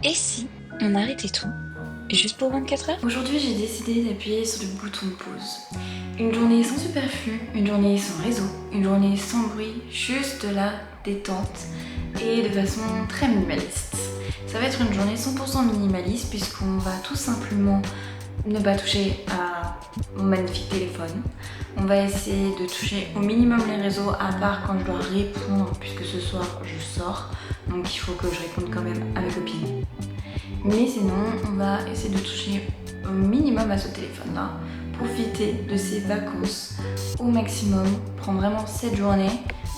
Et si on arrêtait tout, juste pour 24 heures? Aujourd'hui, j'ai décidé d'appuyer sur le bouton pause. Une journée sans superflu, une journée sans réseau, une journée sans bruit, juste de la détente et de façon très minimaliste. Ça va être une journée 100% minimaliste puisqu'on va tout simplement ne pas toucher à mon magnifique téléphone. On va essayer de toucher au minimum les réseaux à part quand je dois répondre puisque ce soir je sors. Donc il faut que je réponde quand même à mes copines. Mais sinon, on va essayer de toucher au minimum à ce téléphone-là, profiter de ces vacances au maximum, prendre vraiment cette journée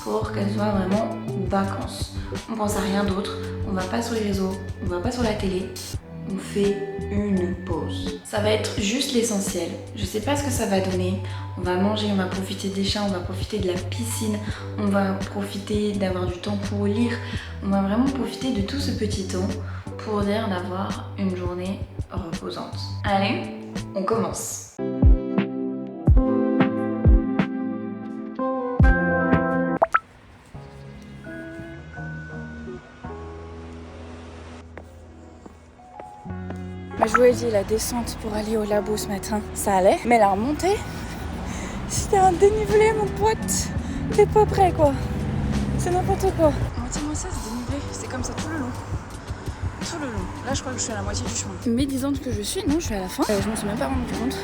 pour qu'elle soit vraiment vacances. On pense à rien d'autre, on va pas sur les réseaux, on va pas sur la télé, on fait une pause. Ça va être juste l'essentiel. Je sais pas ce que ça va donner. On va manger, on va profiter des chats, on va profiter de la piscine, on va profiter d'avoir du temps pour lire. On va vraiment profiter de tout ce petit temps pour dire d'avoir une journée reposante. Allez, on commence. Je vous ai dit, la descente pour aller au labo ce matin, ça allait. Mais la remontée, c'était un dénivelé, mon pote. T'es pas prêt, quoi. C'est n'importe quoi. Moitié-moitié, c'est dénivelé. C'est comme ça tout le long. Tout le long. Là, je crois que je suis à la moitié du chemin. Médisante que je suis, non, je suis à la fin. Je m'en suis même pas rendu compte.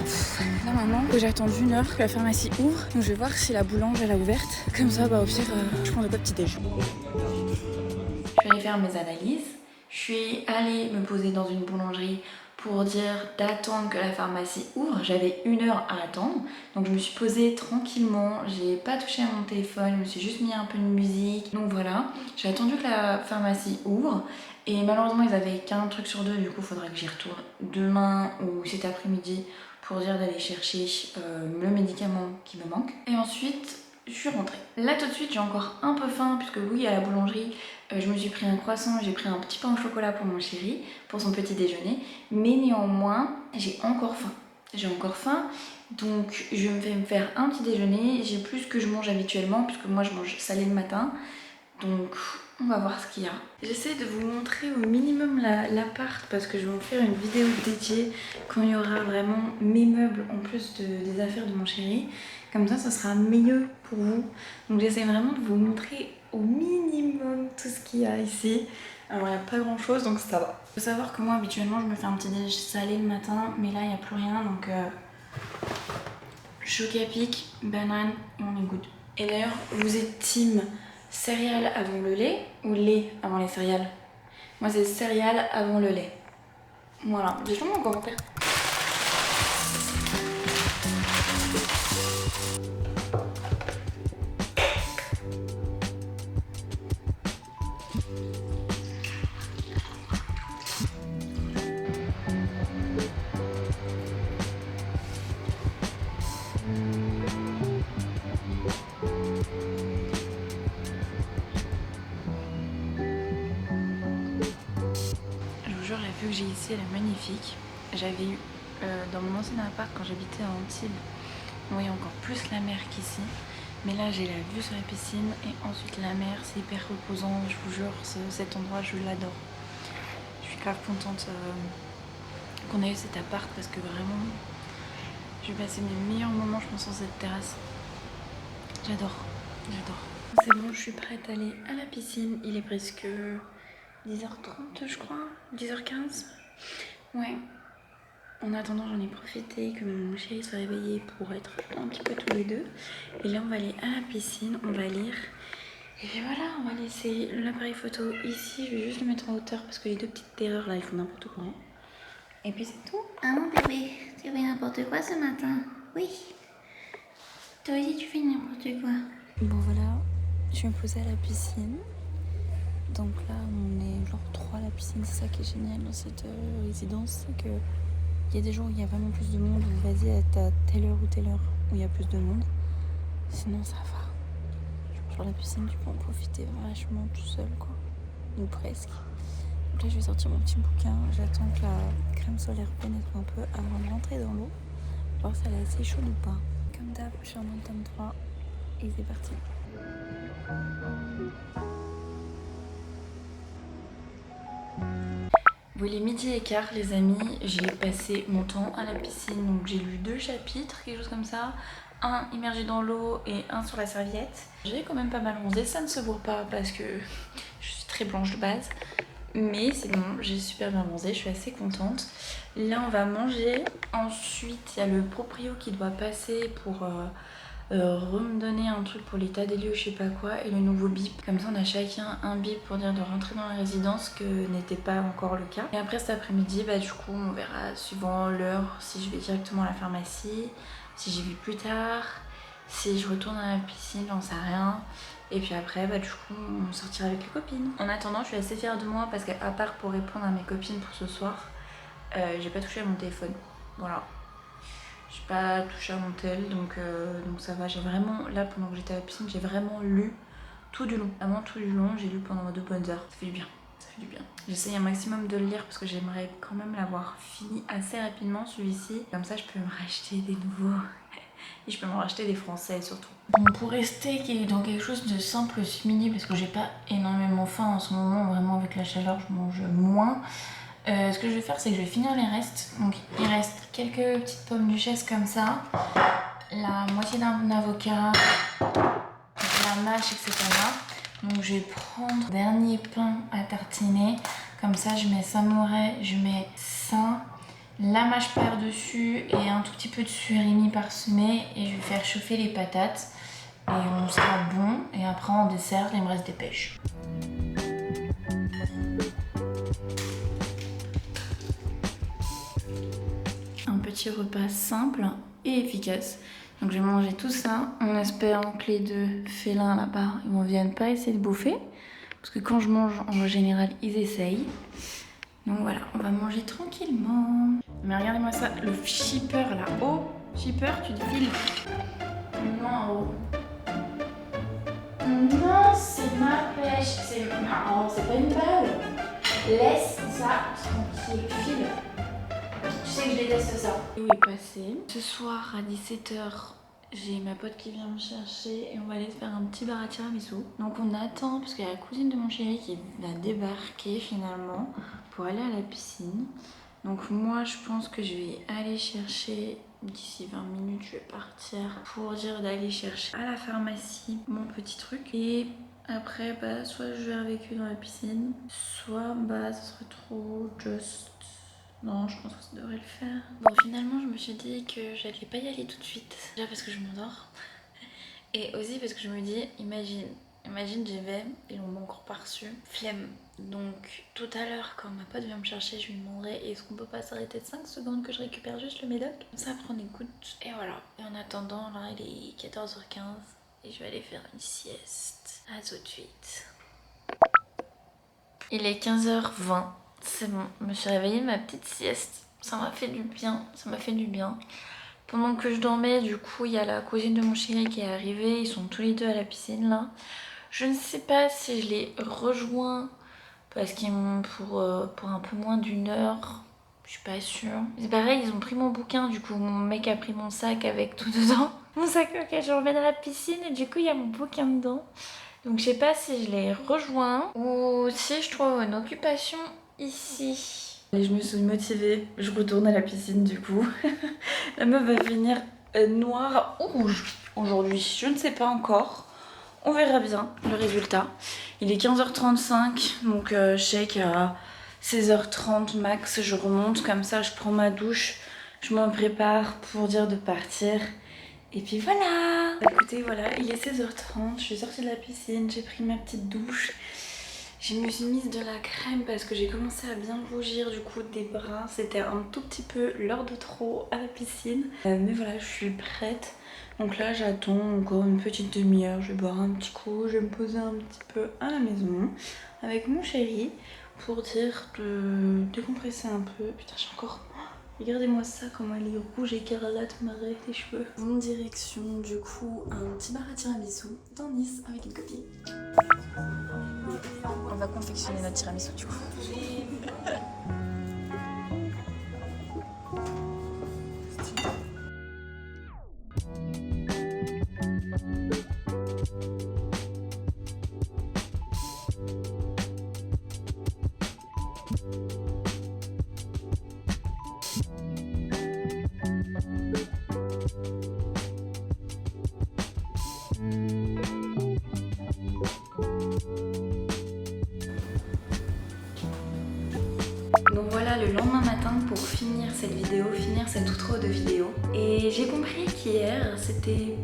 Là, maintenant, j'ai attendu 1 heure que la pharmacie ouvre. Donc, je vais voir si la boulange, elle a ouverte. Comme ça, au pire, je prendrai pas de petit déj. Je suis allée faire mes analyses. Je suis allée me poser dans une boulangerie pour dire d'attendre que la pharmacie ouvre. J'avais 1 heure à attendre. Donc je me suis posée tranquillement. J'ai pas touché à mon téléphone. Je me suis juste mis un peu de musique. Donc voilà. J'ai attendu que la pharmacie ouvre. Et malheureusement, ils avaient qu'un truc sur 2. Du coup, il faudra que j'y retourne demain ou cet après-midi pour dire d'aller chercher le médicament qui me manque. Et ensuite, je suis rentrée. Là tout de suite j'ai encore un peu faim puisque oui à la boulangerie je me suis pris un croissant, j'ai pris un petit pain au chocolat pour mon chéri, pour son petit déjeuner. Mais néanmoins j'ai encore faim. J'ai encore faim donc je vais me faire un petit déjeuner. J'ai plus que je mange habituellement puisque moi je mange salé le matin. Donc on va voir ce qu'il y a. J'essaie de vous montrer au minimum l'appart parce que je vais vous faire une vidéo dédiée quand il y aura vraiment mes meubles en plus des affaires de mon chéri. Comme ça sera mieux pour vous. Donc j'essaie vraiment de vous montrer au minimum tout ce qu'il y a ici. Alors il n'y a pas grand chose donc ça va. Il faut savoir que moi habituellement je me fais un petit déj salé le matin mais là il n'y a plus rien donc choc à pic, banane et on est good. Et d'ailleurs vous êtes team céréales avant le lait ou lait avant les céréales? Moi c'est céréales avant le lait. Voilà, dites-le moi en commentaire. Je vous jure, la vue que j'ai ici, elle est magnifique. J'avais eu dans mon ancien appart quand j'habitais à Antibes, on voyait encore plus la mer qu'ici. Mais là, j'ai la vue sur la piscine et ensuite la mer, c'est hyper reposant. Je vous jure, cet endroit, je l'adore. Je suis grave contente qu'on ait eu cet appart parce que vraiment, je vais passer mes meilleurs moments, je pense, sur cette terrasse. J'adore, j'adore. C'est bon, je suis prête à aller à la piscine. Il est presque 10h30 je crois, 10h15. Ouais. En attendant j'en ai profité que mon chéri soit réveillé pour être un petit peu tous les deux. Et là on va aller à la piscine, on va lire. Et puis voilà, on va laisser l'appareil photo ici. Je vais juste le mettre en hauteur parce que les 2 petites erreurs là ils font n'importe quoi. Et puis c'est tout. Ah mon bébé, tu fais n'importe quoi ce matin? Oui. Toi aussi tu fais n'importe quoi. Bon voilà, je vais me poser à la piscine. Donc là, on est genre 3 à la piscine. C'est ça qui est génial dans cette résidence, c'est que il y a des jours où il y a vraiment plus de monde, où vas-y à telle heure ou telle heure où il y a plus de monde. Sinon ça va. Genre la piscine, tu peux en profiter vachement tout seul, quoi. Ou presque. Donc là, je vais sortir mon petit bouquin. J'attends que la crème solaire pénètre un peu avant de rentrer dans l'eau. Voir si elle est assez chaude ou pas. Comme d'hab, je suis en tome 3 et c'est parti. Bon, il est 12h15 les amis, j'ai passé mon temps à la piscine, donc j'ai lu 2 chapitres, quelque chose comme ça. Un immergé dans l'eau et un sur la serviette. J'ai quand même pas mal bronzé, ça ne se voit pas parce que je suis très blanche de base. Mais c'est bon, j'ai super bien bronzé, je suis assez contente. Là on va manger, ensuite il y a le proprio qui doit passer pour me donner un truc pour l'état des lieux, je sais pas quoi, et le nouveau bip. Comme ça on a chacun un bip pour dire de rentrer dans la résidence, que n'était pas encore le cas. Et après cet après-midi, bah du coup on verra suivant l'heure si je vais directement à la pharmacie, si j'y vais plus tard, si je retourne à la piscine, j'en sais rien. Et puis après, bah du coup, on sortira avec les copines. En attendant, je suis assez fière de moi parce qu'à part pour répondre à mes copines pour ce soir, j'ai pas touché à mon téléphone. Voilà. J'ai pas touché à mon tel, donc ça va. J'ai vraiment, là pendant que j'étais à la piscine, j'ai vraiment lu tout du long. Vraiment tout du long, j'ai lu pendant 2 bonnes heures. Ça fait du bien. Ça fait du bien. J'essaye un maximum de le lire parce que j'aimerais quand même l'avoir fini assez rapidement celui-ci. Comme ça, je peux me racheter des nouveaux. Et je peux me racheter des français surtout. Bon, pour rester dans quelque chose de simple ce midi, parce que j'ai pas énormément faim en ce moment, vraiment avec la chaleur je mange moins. Ce que je vais faire, c'est que je vais finir les restes. Donc il reste quelques petites pommes duchesse comme ça, la moitié d'un avocat, la mâche, etc. Donc je vais prendre le dernier pain à tartiner. Comme ça, je mets samouraï, je mets ça, la mâche par-dessus et un tout petit peu de surimi parsemé. Et je vais faire chauffer les patates. Et on sera bon. Et après, en dessert, il me reste des pêches. Un petit repas simple et efficace. Donc je vais manger tout ça en espérant que les 2 félins là-bas ils ne viennent pas essayer de bouffer. Parce que quand je mange, en général, ils essayent. Donc voilà, on va manger tranquillement. Mais regardez-moi ça, le shipper là. Oh, shipper, tu te files. Non, oh. Non, c'est ma pêche. C'est pas une balle. Laisse ça tranquille. File. Tu sais que je déteste ça. Où est passé. Ce soir à 17h, j'ai ma pote qui vient me chercher et on va aller se faire un petit bar à tiramisu. Donc on attend parce qu'il y a la cousine de mon chéri qui va débarquer finalement pour aller à la piscine. Donc moi je pense que je vais aller chercher, d'ici 20 minutes je vais partir pour dire d'aller chercher à la pharmacie mon petit truc. Et après bah soit je vais avec eux dans la piscine, soit bah ce serait trop juste... Non, je pense que ça devrait le faire. Bon, finalement, je me suis dit que j'allais pas y aller tout de suite. Déjà parce que je m'endors. Et aussi parce que je me dis, imagine j'y vais et on m'a encore pas reçu. Flemme. Donc, tout à l'heure, quand ma pote vient me chercher, je lui demanderai est-ce qu'on peut pas s'arrêter de 5 secondes que je récupère juste le médoc. Ça prend des gouttes. Et voilà. Et en attendant, là, il est 14h15 et je vais aller faire une sieste. À tout de suite. Il est 15h20. C'est bon, je me suis réveillée ma petite sieste. Ça m'a fait du bien, ça m'a fait du bien. Pendant que je dormais, du coup, il y a la cousine de mon chéri qui est arrivée. Ils sont tous les 2 à la piscine là. Je ne sais pas si je les rejoins parce qu'ils m'ont pour un peu moins d'1 heure. Je suis pas sûre. C'est pareil, ils ont pris mon bouquin. Du coup, mon mec a pris mon sac avec tout dedans. Mon sac auquel je remets dans la piscine et du coup, il y a mon bouquin dedans. Donc, je sais pas si je les rejoins ou si je trouve une occupation ici. Et je me suis motivée, je retourne à la piscine du coup. La meuf va finir noire ou rouge aujourd'hui, je ne sais pas encore. On verra bien le résultat. Il est 15h35, donc je sais qu'à 16h30 max je remonte, comme ça je prends ma douche, je m'en prépare pour dire de partir. Et puis voilà. Écoutez, voilà, il est 16h30, je suis sortie de la piscine, j'ai pris ma petite douche. Je me suis mise de la crème parce que j'ai commencé à bien rougir du coup des bras. C'était un tout petit peu l'heure de trop à la piscine. Mais voilà, je suis prête. Donc là, j'attends encore une petite demi-heure. Je vais boire un petit coup, je vais me poser un petit peu à la maison avec mon chéri pour dire de décompresser un peu. Putain, j'ai encore... Regardez-moi ça, comment elle est rouge écarlate, marée, les cheveux. En direction, du coup, un petit bar à tiramisu dans Nice avec une copine. On va confectionner notre tiramisu du coup. Donc voilà le lendemain matin pour finir cette vidéo, finir cette outro de vidéo. Et j'ai compris qu'hier c'était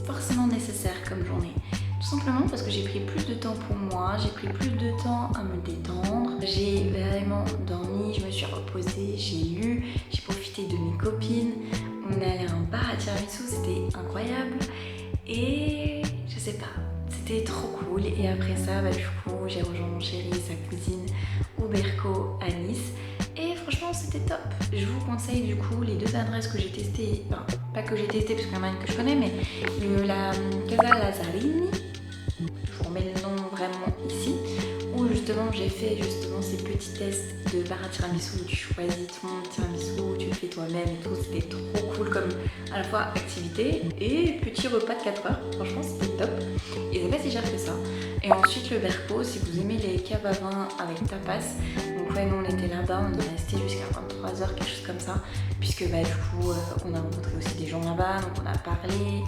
forcément nécessaire comme journée. Tout simplement parce que j'ai pris plus de temps pour moi, j'ai pris plus de temps à me détendre, j'ai vraiment dormi, je me suis reposée, j'ai lu, j'ai profité de mes copines, on est allé à un bar à tiramisu, c'était incroyable et je sais pas, c'était trop cool. Et après ça, du coup, j'ai rejoint mon chéri et sa cousine au Berco à Nice. Et franchement, c'était top. Je vous conseille du coup les deux adresses que j'ai testées, enfin, pas que j'ai testées parce qu'il y en a une que je connais, mais la Casa Lazzarini, je vous remets le nom vraiment ici, où justement j'ai fait ces petits tests de bar à tiramisu où tu choisis ton tiramisu, tu le fais toi-même et tout. C'était trop cool comme à la fois activité et petit repas de 4 heures. Franchement, c'était top. Et c'est pas si cher que ça. Et ensuite le Berco, si vous aimez les caves à vin avec tapas. Donc ouais, nous on était là-bas, on est resté jusqu'à 23h, quelque chose comme ça. Puisque du coup, on a rencontré aussi des gens là-bas, donc on a parlé.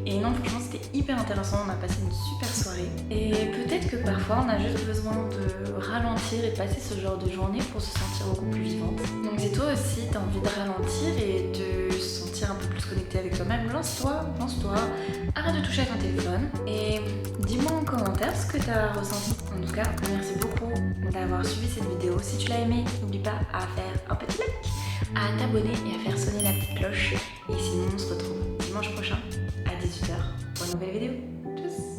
Et non, franchement, c'était hyper intéressant, on a passé une super soirée. Et peut-être que parfois, on a juste besoin de ralentir et de passer ce genre de journée pour se sentir beaucoup plus vivante. Donc si toi aussi, t'as envie de ralentir et de se sentir un peu plus connecté avec toi-même, lance-toi, arrête de toucher à ton téléphone et dis-moi en commentaire ce que t'as ressenti. En tout cas, merci beaucoup d'avoir suivi cette vidéo. Si tu l'as aimée, n'oublie pas à faire un petit like, à t'abonner et à faire sonner la petite cloche. Et sinon, on se retrouve dimanche prochain à 18h pour une nouvelle vidéo. Tchuss!